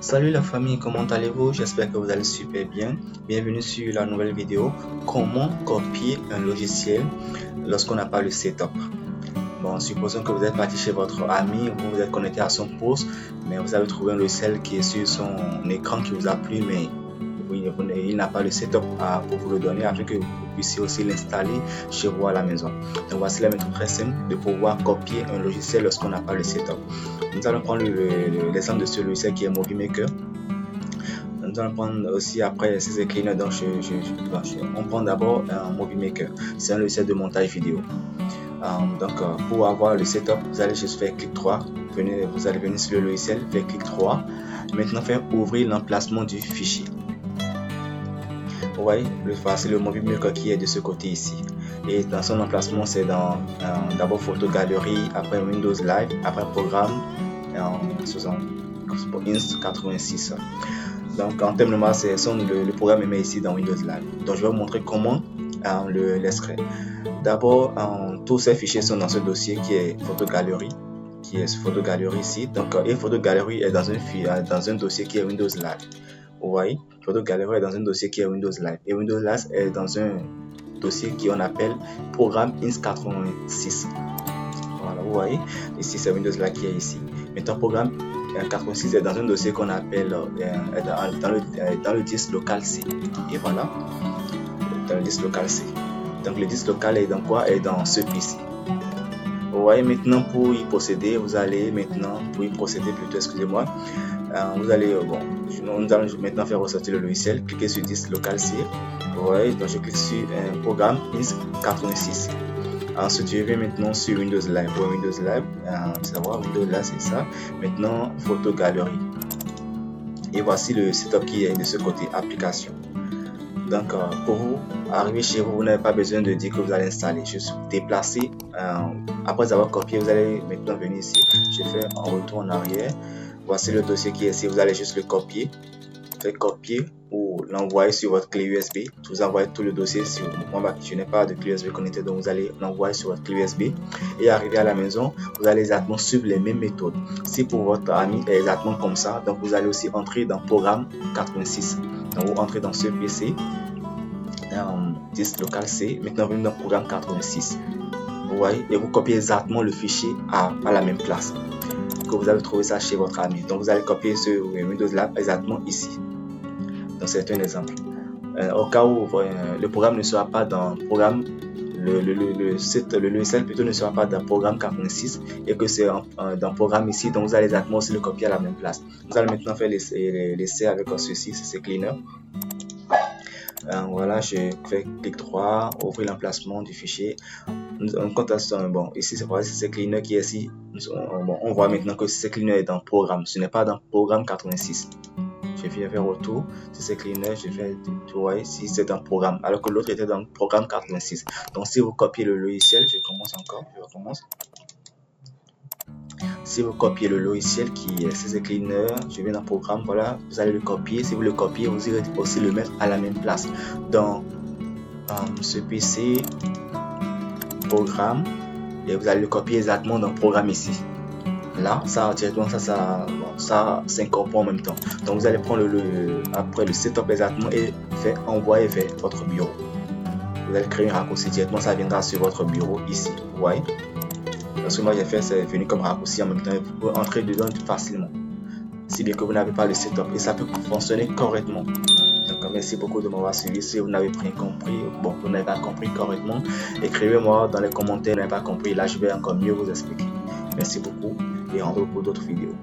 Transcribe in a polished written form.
Salut la famille, comment allez-vous? J'espère que vous allez super bien. Bienvenue sur la nouvelle vidéo. Comment copier un logiciel lorsqu'on n'a pas le setup? Bon, supposons que vous êtes parti chez votre ami, vous êtes connecté à son poste, mais vous avez trouvé un logiciel qui est sur son écran qui vous a plu, mais il n'a pas le setup pour vous le donner afin que vous puissiez aussi l'installer chez vous à la maison. Donc voici la méthode très simple de pouvoir copier un logiciel lorsqu'on n'a pas le setup. Nous allons prendre l'exemple de ce logiciel qui est Movie Maker. Nous allons prendre aussi après ces cleaners. Donc on prend d'abord un Movie Maker. C'est un logiciel de montage vidéo. Pour avoir le setup, vous allez juste faire clic droit. Vous allez venir sur le logiciel, faire clic droit. Maintenant faire ouvrir l'emplacement du fichier. Vous voyez, c'est le Movie Maker qui est de ce côté ici. Et dans son emplacement, c'est dans d'abord photo galerie, après Windows Live, après programme Inst86. Donc en termes de masse, le programme est mis ici dans Windows Live. Donc je vais vous montrer comment l'extraire. D'abord, tous ces fichiers sont dans ce dossier qui est photo galerie, ici. Donc et photo galerie est dans un dossier qui est Windows Live. Vous voyez, photo galerie est dans un dossier qui est Windows Live et Windows Live est dans un dossier qu'on appelle programme Inst86. Voilà, vous voyez, ici c'est Windows Live qui est ici. Maintenant, programme 86 est dans un dossier qu'on appelle dans le disque local C. Et voilà, dans le disque local C. Donc le disque local est dans quoi? Est dans ce PC. Vous voyez, maintenant pour y procéder, vous allez maintenant nous allons maintenant faire ressortir le logiciel, cliquer sur disque local C. Vous voyez, donc je clique sur programme Inst86. Ensuite, je vais maintenant sur Windows Live. Pour Windows Live, savoir Windows Live, c'est ça. Maintenant, photo galerie. Et voici le setup qui est de ce côté, application. Donc, pour vous arriver chez vous, vous n'avez pas besoin de dire que vous allez installer. Juste déplacer. Après avoir copié, vous allez maintenant venir ici. Je fais un retour en arrière. Voici le dossier qui est ici. Vous allez juste le copier. Faites copier ou l'envoyer sur votre clé USB. Vous envoyez tout le dossier sur moi. Je n'ai pas de clé USB connectée, donc vous allez l'envoyer sur votre clé USB. Et arrivé à la maison, vous allez exactement suivre les mêmes méthodes. Si pour votre ami est exactement comme ça, donc vous allez aussi entrer dans programme 86. Donc vous entrez dans ce PC, disque local C. Maintenant vous venez dans programme 86. Vous voyez, et vous copiez exactement le fichier à la même place que vous avez trouvé ça chez votre ami. Donc vous allez copier ce Windows Live exactement ici. Donc c'est un exemple. Au cas où le programme ne sera pas dans programme, le logiciel plutôt ne sera pas dans programme 86 et que c'est dans programme ici, donc vous allez exactement aussi le copier à la même place. Vous allez maintenant faire l'essai avec ceci, c'est cleaner. Voilà, je fais clic droit, ouvrir l'emplacement du fichier. Ici c'est pareil, c'est cleaner qui est ici. On voit maintenant que c'est cleaner est dans programme, ce n'est pas dans programme 86. Je viens faire retour, si c'est cleaner, je vais voir si c'est dans programme, alors que l'autre était dans programme 86. Donc si vous copiez le logiciel, je recommence. Si vous copiez le logiciel qui est CC Cleaner, je viens dans programme, voilà, vous allez le copier. Si vous le copiez, vous irez aussi le mettre à la même place dans ce PC programme et vous allez le copier exactement dans programme ici. Là, ça directement ça s'incorpore en même temps. Donc vous allez prendre après le setup exactement et faire envoyer vers votre bureau. Vous allez créer un raccourci directement, ça viendra sur votre bureau ici. Vous voyez? Parce que moi j'ai fait, c'est venu comme raccourci en même temps. Vous pouvez entrer dedans facilement. Si bien que vous n'avez pas le setup et ça peut fonctionner correctement. Donc merci beaucoup de m'avoir suivi. Si vous n'avez pas compris correctement, écrivez-moi dans les commentaires, vous n'avez pas compris. Là je vais encore mieux vous expliquer. Merci beaucoup et rendez-vous pour d'autres vidéos.